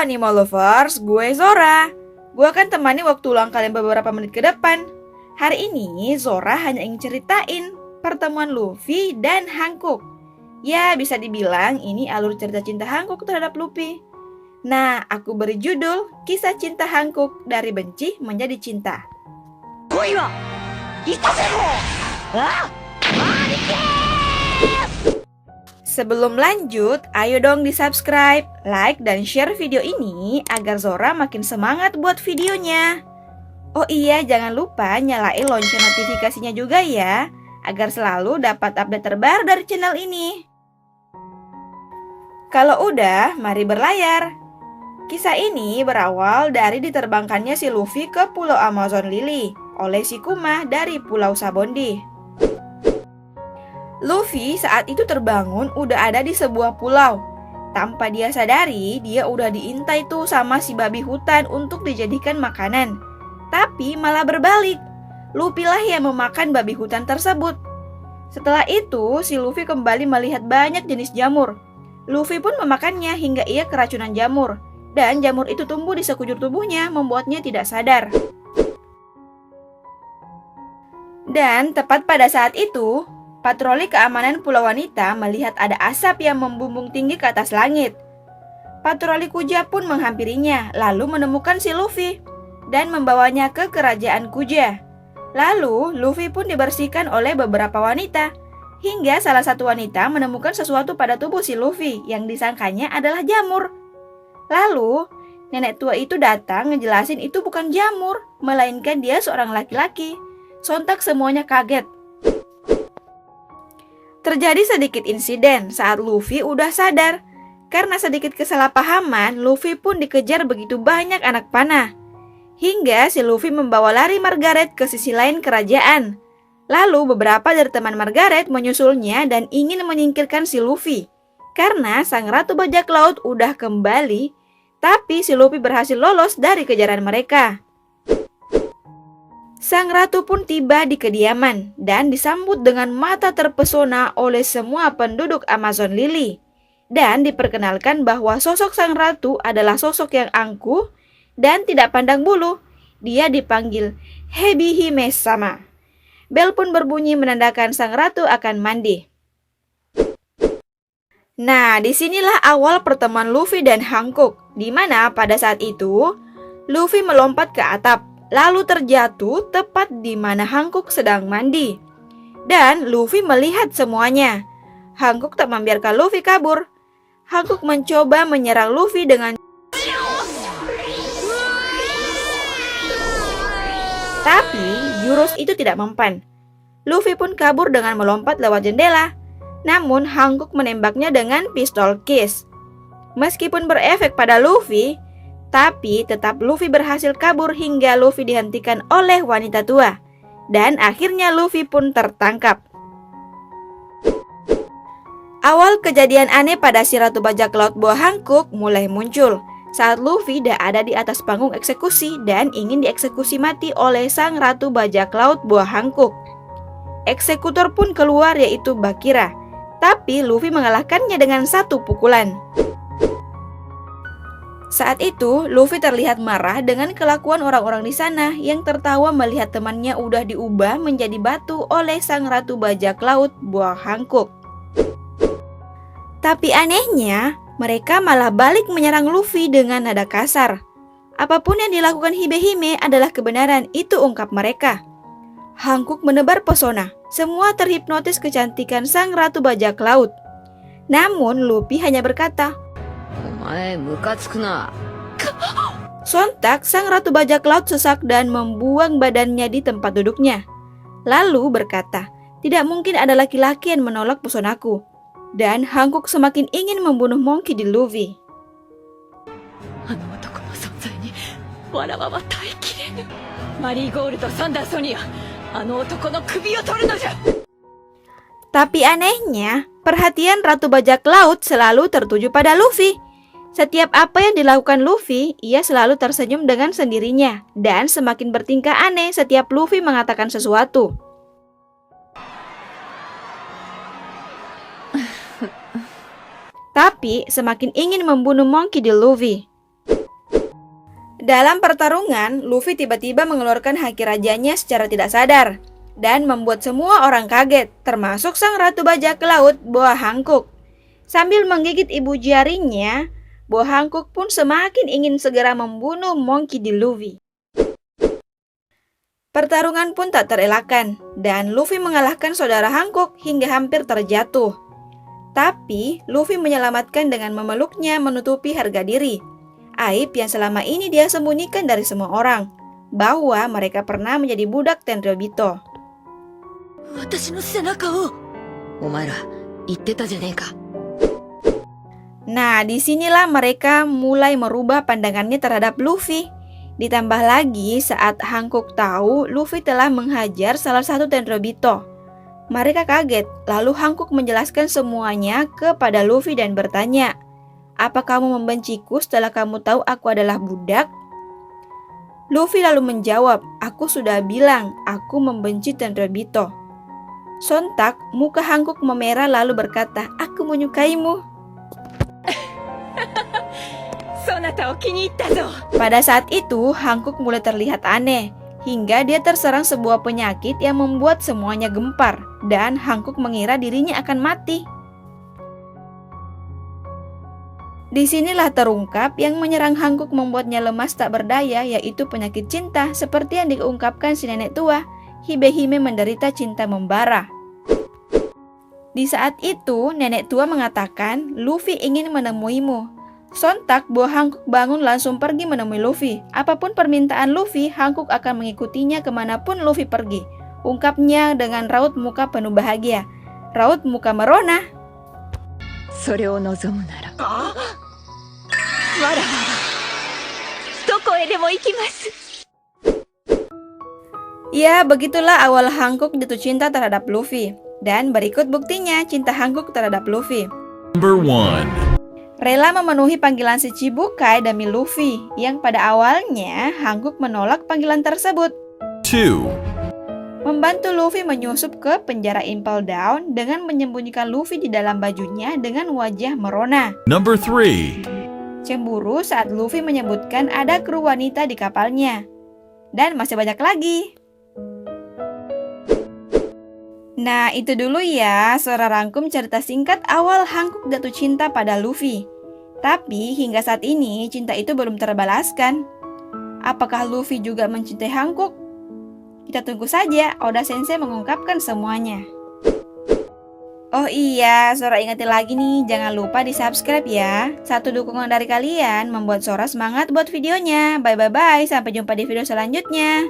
Animo Lovers, gue Zora. Gue akan temani waktu luang kalian beberapa menit ke depan. Hari ini Zora hanya ingin ceritain pertemuan Luffy dan Hancock. Ya, bisa dibilang ini alur cerita cinta Hancock terhadap Luffy. Nah, aku beri judul Kisah Cinta Hancock dari Benci Menjadi Cinta. Sebelum lanjut, ayo dong di-subscribe, like, dan share video ini agar Zora makin semangat buat videonya. Oh iya, jangan lupa nyalain lonceng notifikasinya juga ya, agar selalu dapat update terbaru dari channel ini. Kalau udah, mari berlayar. Kisah ini berawal dari diterbangkannya si Luffy ke Pulau Amazon Lily oleh si Kuma dari Pulau Sabondi. Luffy saat itu terbangun udah ada di sebuah pulau. Tanpa dia sadari, dia udah diintai tuh sama si babi hutan untuk dijadikan makanan. Tapi malah berbalik, Luffy lah yang memakan babi hutan tersebut. Setelah itu, si Luffy kembali melihat banyak jenis jamur. Luffy pun memakannya hingga ia keracunan jamur. Dan jamur itu tumbuh di sekujur tubuhnya, membuatnya tidak sadar. Dan tepat pada saat itu, patroli keamanan Pulau Wanita melihat ada asap yang membumbung tinggi ke atas langit. Patroli Kuja pun menghampirinya, lalu menemukan si Luffy dan membawanya ke kerajaan Kuja. Lalu, Luffy pun dibersihkan oleh beberapa wanita, hingga salah satu wanita menemukan sesuatu pada tubuh si Luffy yang disangkanya adalah jamur. Lalu, nenek tua itu datang ngejelasin itu bukan jamur, melainkan dia seorang laki-laki. Sontak semuanya kaget. Terjadi sedikit insiden saat Luffy udah sadar. Karena sedikit kesalahpahaman, Luffy pun dikejar begitu banyak anak panah. Hingga si Luffy membawa lari Margaret ke sisi lain kerajaan. Lalu beberapa dari teman Margaret menyusulnya dan ingin menyingkirkan si Luffy. Karena sang Ratu Bajak Laut udah kembali, tapi si Luffy berhasil lolos dari kejaran mereka. Sang ratu pun tiba di kediaman dan disambut dengan mata terpesona oleh semua penduduk Amazon Lily. Dan diperkenalkan bahwa sosok sang ratu adalah sosok yang angkuh dan tidak pandang bulu. Dia dipanggil Hebi Hime-sama. Bel pun berbunyi menandakan sang ratu akan mandi. Nah, disinilah awal pertemuan Luffy dan Hancock, di mana pada saat itu Luffy melompat ke atap, lalu terjatuh tepat di mana Hancock sedang mandi. Dan Luffy melihat semuanya. Hancock tak membiarkan Luffy kabur. Hancock mencoba menyerang Luffy dengan tapi jurus itu tidak mempan. Luffy pun kabur dengan melompat lewat jendela. Namun Hancock menembaknya dengan pistol Kiss. Meskipun berefek pada Luffy, tapi tetap Luffy berhasil kabur hingga Luffy dihentikan oleh wanita tua. Dan akhirnya Luffy pun tertangkap. Awal kejadian aneh pada si Ratu Bajak Laut buah Hancock mulai muncul saat Luffy dah ada di atas panggung eksekusi dan ingin dieksekusi mati oleh sang Ratu Bajak Laut buah Hancock. Eksekutor pun keluar yaitu Bakira. Tapi Luffy mengalahkannya dengan satu pukulan. Saat itu, Luffy terlihat marah dengan kelakuan orang-orang di sana yang tertawa melihat temannya udah diubah menjadi batu oleh sang Ratu Bajak Laut buah Hancock. Tapi anehnya, mereka malah balik menyerang Luffy dengan nada kasar. Apapun yang dilakukan Hime adalah kebenaran, itu ungkap mereka. Hancock menebar pesona. Semua terhipnotis kecantikan sang Ratu Bajak Laut. Namun Luffy hanya berkata, sontak sang Ratu Bajak Laut sesak dan membuang badannya di tempat duduknya. Lalu berkata, tidak mungkin ada laki-laki yang menolak pesonaku. Dan Hancock semakin ingin membunuh Monkey D. Luffy. Tapi anehnya, perhatian Ratu Bajak Laut selalu tertuju pada Luffy. Setiap apa yang dilakukan Luffy, ia selalu tersenyum dengan sendirinya. Dan semakin bertingkah aneh setiap Luffy mengatakan sesuatu. Tapi semakin ingin membunuh Monkey D. Luffy. Dalam pertarungan, Luffy tiba-tiba mengeluarkan haki rajanya secara tidak sadar dan membuat semua orang kaget, termasuk sang ratu bajak laut Boa Hancock. Sambil menggigit ibu jarinya, Boa Hancock pun semakin ingin segera membunuh Monkey D. Luffy. Pertarungan pun tak terelakkan, dan Luffy mengalahkan saudara Hancock hingga hampir terjatuh. Tapi, Luffy menyelamatkan dengan memeluknya menutupi harga diri. Aib yang selama ini dia sembunyikan dari semua orang, bahwa mereka pernah menjadi budak Tenryubito. Nah, disinilah mereka mulai merubah pandangannya terhadap Luffy. Ditambah lagi saat Hancock tahu Luffy telah menghajar salah satu Tenryubito. Mereka kaget, lalu Hancock menjelaskan semuanya kepada Luffy dan bertanya, "Apa kamu membenciku setelah kamu tahu aku adalah budak?" Luffy lalu menjawab, "Aku sudah bilang, aku membenci Tenryubito." Sontak, muka Hancock memerah lalu berkata, "Aku menyukaimu." Pada saat itu, Hancock mulai terlihat aneh, hingga dia terserang sebuah penyakit yang membuat semuanya gempar, dan Hancock mengira dirinya akan mati. Disinilah terungkap yang menyerang Hancock membuatnya lemas tak berdaya, yaitu penyakit cinta, seperti yang diungkapkan si nenek tua. Hibehime menderita cinta membara. Di saat itu, nenek tua mengatakan, "Luffy ingin menemuimu." Sontak, Boa Hancock bangun langsung pergi menemui Luffy. Apapun permintaan Luffy, Hancock akan mengikutinya kemanapun Luffy pergi. Ungkapnya dengan raut muka penuh bahagia. Raut muka merona. Ya, begitulah awal Hancock jatuh cinta terhadap Luffy. Dan berikut buktinya cinta Hancock terhadap Luffy. Number 1. Rela memenuhi panggilan si Chibukai demi Luffy, yang pada awalnya Hancock menolak panggilan tersebut. 2. Membantu Luffy menyusup ke penjara Impel Down dengan menyembunyikan Luffy di dalam bajunya dengan wajah merona. Number 3. Cemburu saat Luffy menyebutkan ada kru wanita di kapalnya. Dan masih banyak lagi. Nah, itu dulu ya, suara rangkum cerita singkat awal Hancock jatuh cinta pada Luffy. Tapi hingga saat ini cinta itu belum terbalaskan. Apakah Luffy juga mencintai Hancock? Kita tunggu saja Oda Sensei mengungkapkan semuanya. Oh iya, Sora ingetin lagi nih, jangan lupa di subscribe ya. Satu dukungan dari kalian membuat Sora semangat buat videonya. Bye-bye, sampai jumpa di video selanjutnya.